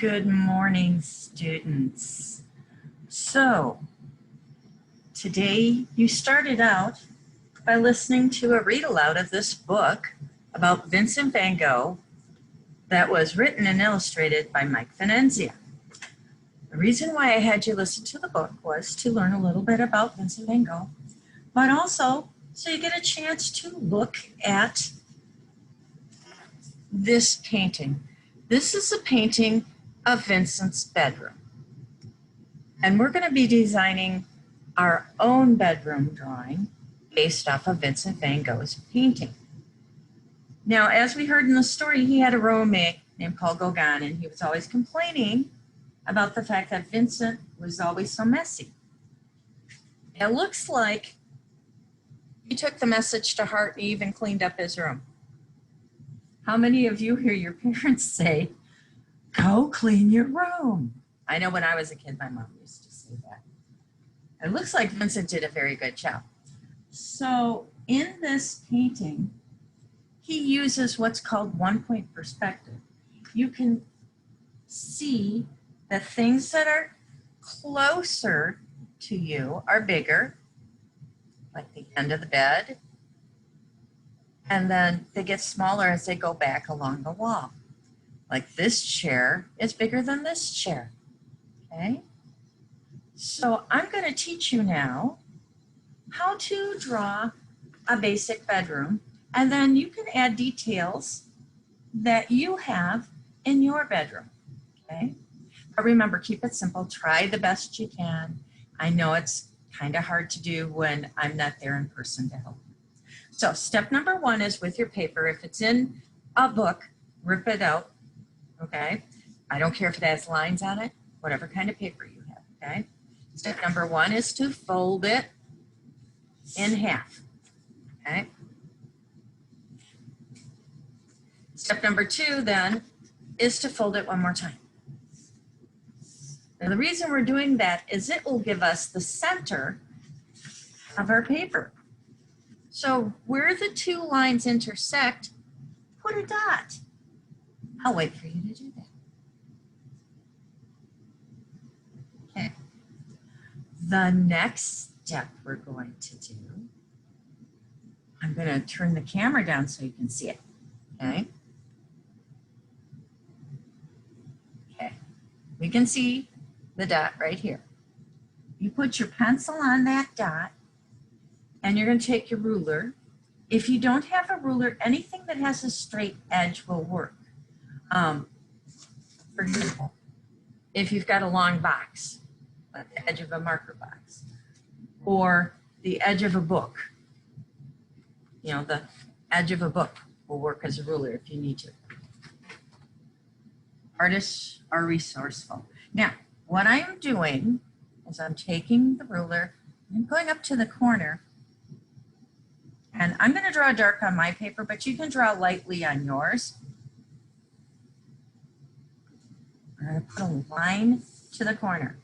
Good morning, students. So, today you started out by listening to a read aloud of this book about Vincent van Gogh that was written and illustrated by Mike Venenzia. The reason why I had you listen to the book was to learn a little bit about Vincent van Gogh, but also so you get a chance to look at this painting. This is a painting of Vincent's bedroom. And we're going to be designing our own bedroom drawing based off of Vincent van Gogh's painting. Now, as we heard in the story, he had a roommate named Paul Gauguin, and he was always complaining about the fact that Vincent was always so messy. It looks like he took the message to heart and even cleaned up his room. How many of you hear your parents say, "Go clean your room"? I know when I was a kid, my mom used to say that. It looks like Vincent did a very good job. So in this painting, he uses what's called one-point perspective. You can see that things that are closer to you are bigger, like the end of the bed, and then they get smaller as they go back along the wall. Like this chair is bigger than this chair, okay? So I'm going to teach you now how to draw a basic bedroom, and then you can add details that you have in your bedroom, okay? But remember, keep it simple. Try the best you can. I know it's kind of hard to do when I'm not there in person to help. So step number one is with your paper. If it's in a book, rip it out, okay? I don't care if it has lines on it, whatever kind of paper you have, okay? Step number one is to fold it in half, okay? Step number two then is to fold it one more time. Now the reason we're doing that is it will give us the center of our paper. So where the two lines intersect, put a dot. I'll wait for you to do that. Okay. The next step we're going to do, I'm going to turn the camera down so you can see it. Okay. Okay. We can see the dot right here. You put your pencil on that dot, and you're going to take your ruler. If you don't have a ruler, anything that has a straight edge will work. For example, if you've got a long box, like the edge of a marker box, or the edge of a book, you know, the edge of a book will work as a ruler if you need to. Artists are resourceful. Now, what I'm doing is I'm taking the ruler and going up to the corner, and I'm going to draw dark on my paper, but you can draw lightly on yours. I'm going to put a line to the corner.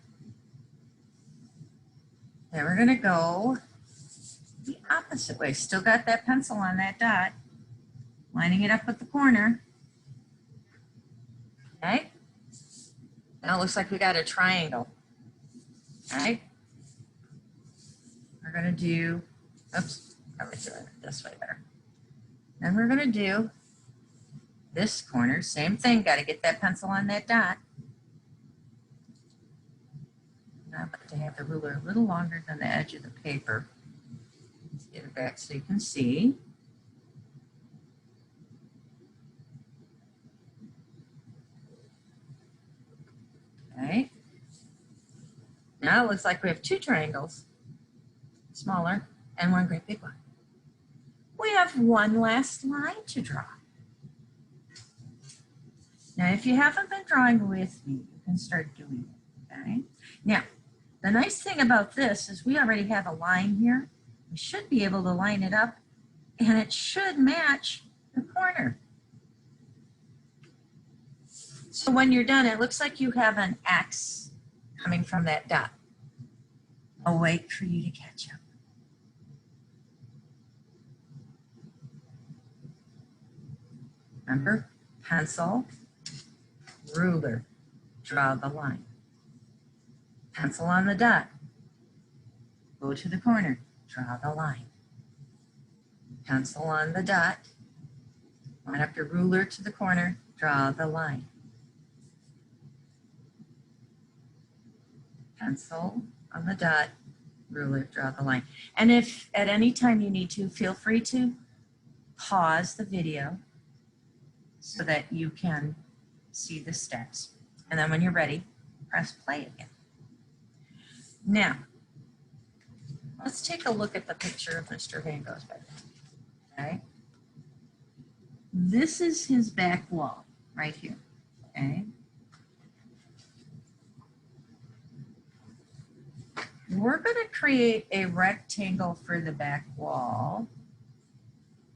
Then we're going to go the opposite way. Still got that pencil on that dot, lining it up with the corner. Okay. Now it looks like we got a triangle. All right. We're going to do, oops, probably doing it this way better. Then we're going to do this corner, same thing, got to get that pencil on that dot. Now I'd like to have the ruler a little longer than the edge of the paper. Let's get it back so you can see. Okay. Now it looks like we have two triangles, smaller, and one great big one. We have one last line to draw. Now, if you haven't been drawing with me, you can start doing it, okay? Now, the nice thing about this is we already have a line here. We should be able to line it up, and it should match the corner. So when you're done, it looks like you have an X coming from that dot. I'll wait for you to catch up. Remember, pencil, ruler. draw the line. Pencil on the dot, go to the corner, draw the line. Pencil on the dot, line up your ruler to the corner, draw the line. Pencil on the dot, ruler, draw the line. And if at any time you need to, feel free to pause the video so that you can see the steps. And then when you're ready, press play again. Now, let's take a look at the picture of Mr. Van Gogh's bedroom. Okay. This is his back wall right here. Okay. We're going to create a rectangle for the back wall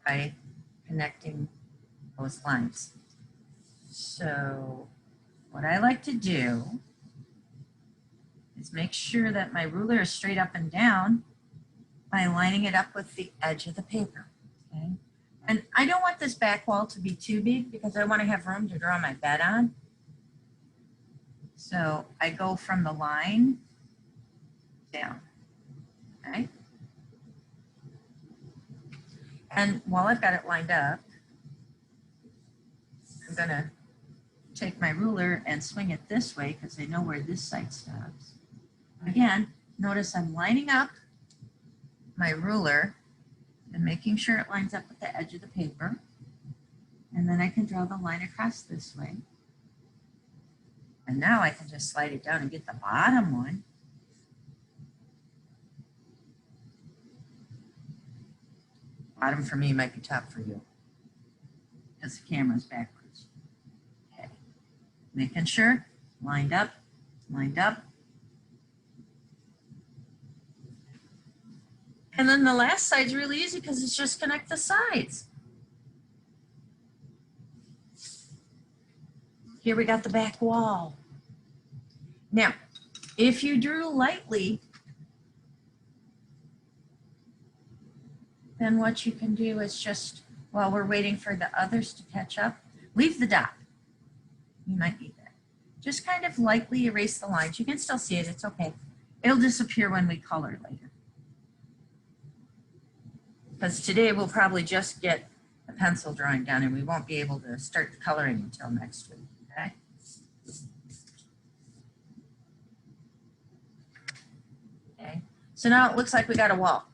by connecting those lines. So what I like to do is make sure that my ruler is straight up and down by lining it up with the edge of the paper. Okay? And I don't want this back wall to be too big because I want to have room to draw my bed on. So I go from the line down. Okay? And while I've got it lined up, I'm going to take my ruler and swing it this way because I know where this side stops. Again, notice I'm lining up my ruler and making sure it lines up with the edge of the paper. And then I can draw the line across this way. And now I can just slide it down and get the bottom one. Bottom for me might be top for you because the camera's backwards. Okay. Making sure, lined up, lined up. And then the last side's really easy because it's just connect the sides. Here we got the back wall. Now, if you drew lightly, then what you can do is just, while we're waiting for the others to catch up, leave the dot. You might need that. Just kind of lightly erase the lines. You can still see it, it's okay. It'll disappear when we color later. Because today we'll probably just get a pencil drawing done and we won't be able to start the coloring until next week, okay? Okay, so now it looks like we got a wall.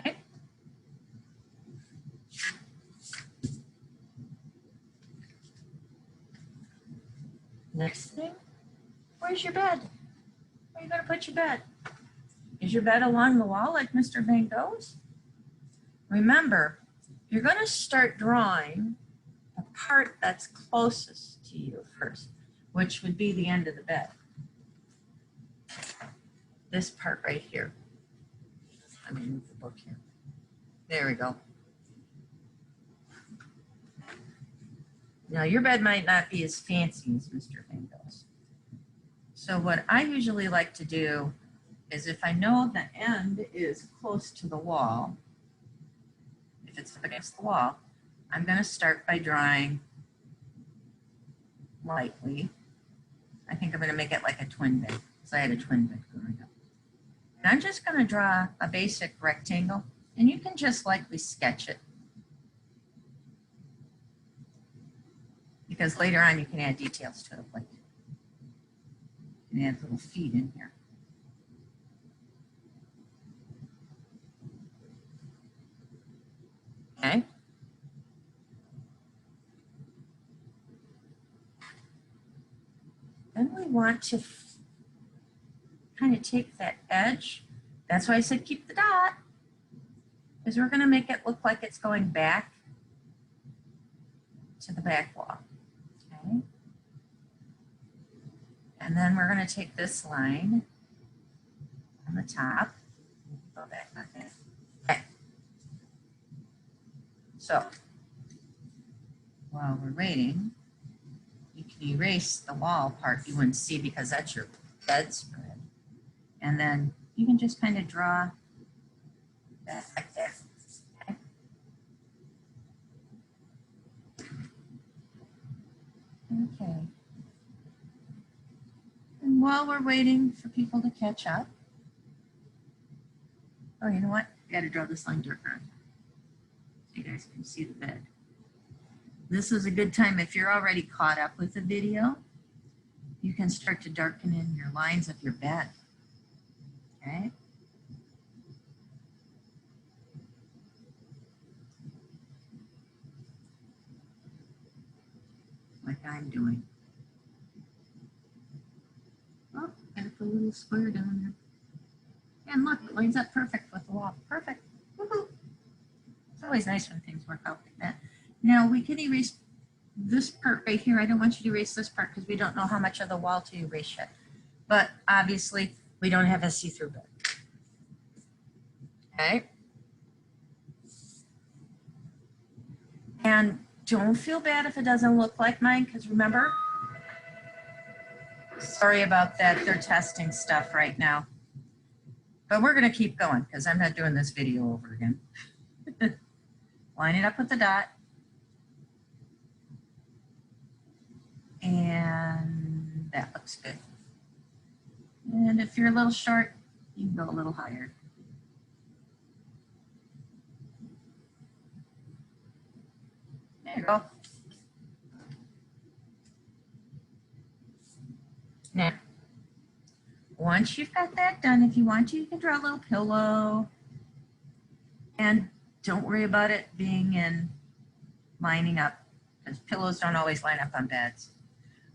Okay. Next thing, where's your bed? Where are you going to put your bed? Is your bed along the wall like Mr. Van Gogh's? Remember, you're going to start drawing the part that's closest to you first, which would be the end of the bed. This part right here. Let me move the book here. There we go. Now, your bed might not be as fancy as Mr. Van Gogh's. So what I usually like to do is if I know the end is close to the wall, if it's up against the wall, I'm going to start by drawing lightly. I think I'm going to make it like a twin bed, because I had a twin bed growing up. And I'm just going to draw a basic rectangle, and you can just lightly sketch it. Because later on you can add details to it, like you can add little feet in here. Okay. Then we want to kind of take that edge. That's why I said keep the dot, because we're going to make it look like it's going back to the back wall. Okay. And then we're going to take this line on the top. Go back like that. Okay. So while we're waiting, you can erase the wall part you wouldn't see because that's your bedspread. And then you can just kind of draw that like that. Okay. Okay. while we're waiting for people to catch up, oh, you know what? I got to draw this line darker so you guys can see the bed. This is a good time if you're already caught up with the video. You can start to darken in your lines of your bed. Okay. Like I'm doing. Oh, gotta put a little square down there. And look, it lines up perfect with the wall. Perfect. Woohoo! It's always nice when things work out like that. Now we can erase this part right here. I don't want you to erase this part because we don't know how much of the wall to erase yet. But obviously, we don't have a see-through bed. Okay. And don't feel bad if it doesn't look like mine, because remember, sorry about that, they're testing stuff right now. But we're going to keep going because I'm not doing this video over again. Line it up with the dot. And that looks good. And if you're a little short, you can go a little higher. There you go. Now, once you've got that done, if you want to, you can draw a little pillow. And don't worry about it being in lining up, because pillows don't always line up on beds.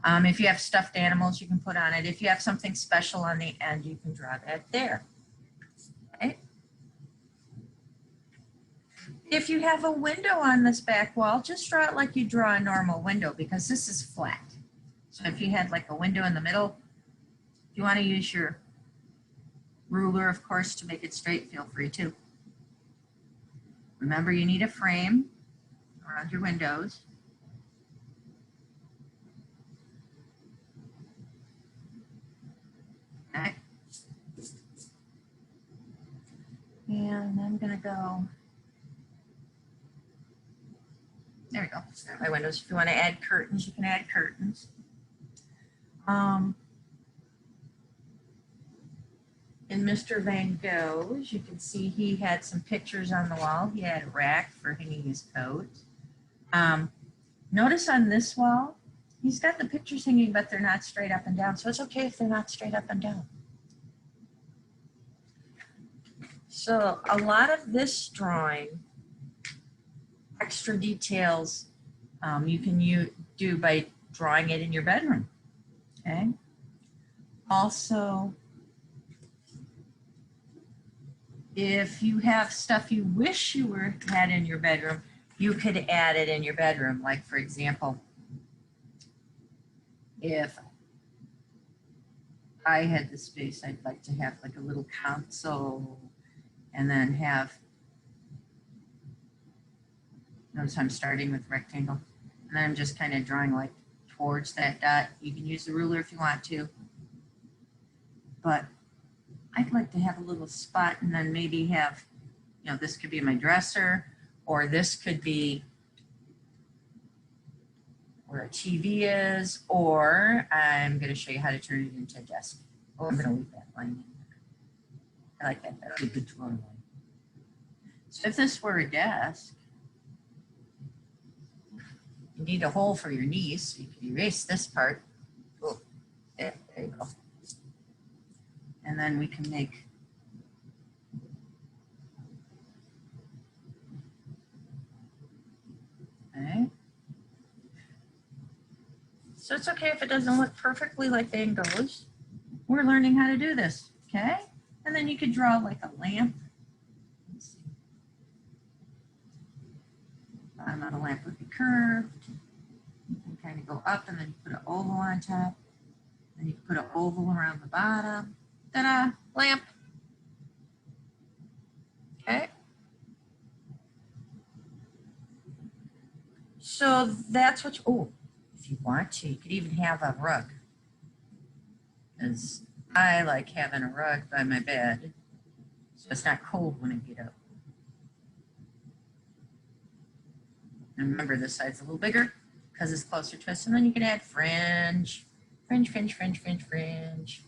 If you have stuffed animals, you can put on it. If you have something special on the end, you can draw that there. Okay. If you have a window on this back wall, just draw it like you draw a normal window, because this is flat. So if you had like a window in the middle, if you want to use your ruler, of course, to make it straight, feel free to. Remember, you need a frame around your windows. Okay. And I'm going to go, there we go, start my windows. If you want to add curtains, you can add curtains. In Mr. Van Gogh's, you can see he had some pictures on the wall. He had a rack for hanging his coat. Notice on this wall, he's got the pictures hanging, but they're not straight up and down. So it's okay if they're not straight up and down. So a lot of this drawing, extra details, you can do by drawing it in your bedroom. Okay. Also, if you have stuff you wish you had in your bedroom, you could add it in your bedroom. Like, for example, if I had the space, I'd like to have like a little console and then have, notice I'm starting with rectangle, and then I'm just kind of drawing like towards that dot. You can use the ruler if you want to, but I'd like to have a little spot and then maybe have, you know, this could be my dresser, or this could be where a TV is, or I'm going to show you how to turn it into a desk. Oh, I'm going to leave that line in there. I like that. That's a good drawing line. So if this were a desk, you need a hole for your knees, so you can erase this part. Oh, there you go. And then we can make okay. So it's okay if it doesn't look perfectly like Van Gogh's. We're learning how to do this, okay? And then you could draw like a lamp. Let's see. Bottom of the lamp would be curved. You can kind of go up and then you put an oval on top. Then you put an oval around the bottom. Ta-da, lamp. Okay. So that's what, oh, if you want to, you could even have a rug. Because I like having a rug by my bed, so it's not cold when I get up. And remember, this side's a little bigger because it's closer to us. And then you can add fringe Fringe, fringe, fringe, fringe, fringe.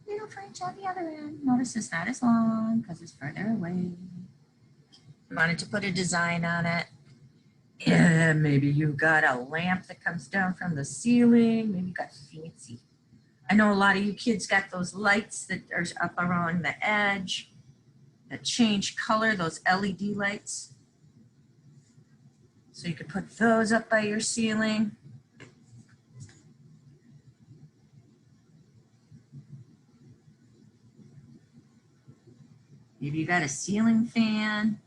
Little fringe on the other end. Notice it's not as long because it's further away. I wanted to put a design on it. Yeah, maybe you got a lamp that comes down from the ceiling. Maybe you got fancy. I know a lot of you kids got those lights that are up around the edge that change color, those LED lights. So you could put those up by your ceiling. Maybe you got a ceiling fan.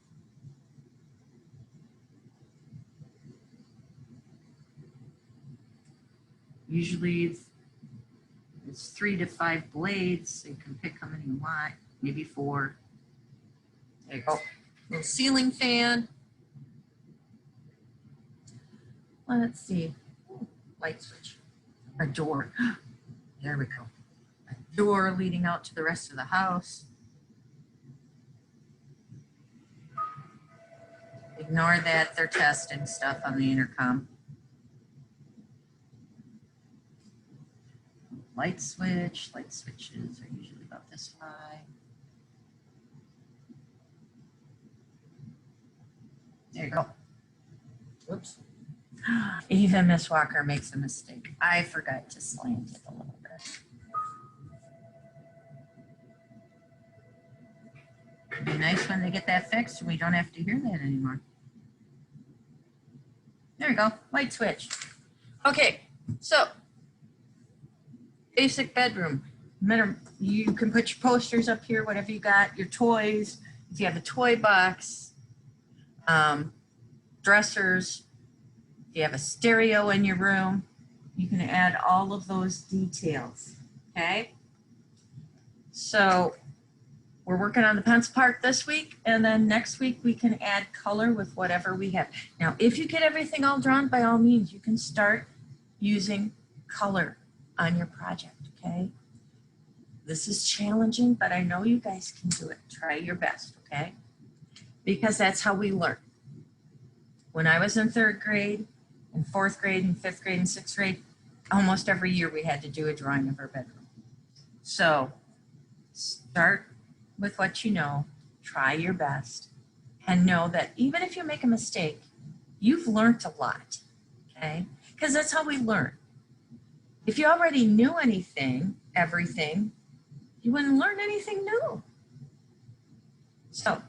Usually it's 3 to 5 blades, so you can pick how many you want, maybe 4. There you go. Little ceiling fan. Let's see. Ooh, light switch. A door. There we go. A door leading out to the rest of the house. Ignore that, they're testing stuff on the intercom. Light switch. Light switches are usually about this high. There you go. Whoops. Even Miss Walker makes a mistake. I forgot to slant it a little bit. It'd be nice when they get that fixed and we don't have to hear that anymore. There you go, light switch. Okay, so basic bedroom. You can put your posters up here, whatever you got, your toys. If you have a toy box, dressers, if you have a stereo in your room, you can add all of those details, okay? So we're working on the pencil part this week, and then next week we can add color with whatever we have. Now, if you get everything all drawn, by all means, you can start using color on your project, okay? This is challenging, but I know you guys can do it. Try your best, okay? Because that's how we learn. When I was in 3rd grade, and 4th grade, and 5th grade, and 6th grade, almost every year we had to do a drawing of our bedroom. So start with what you know, try your best, and know that even if you make a mistake, you've learned a lot, okay? Because that's how we learn. If you already knew everything, you wouldn't learn anything new. So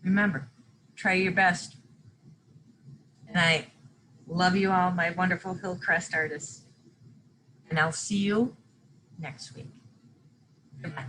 remember, try your best. And I love you all, my wonderful Hillcrest artists. And I'll see you next week. Goodbye.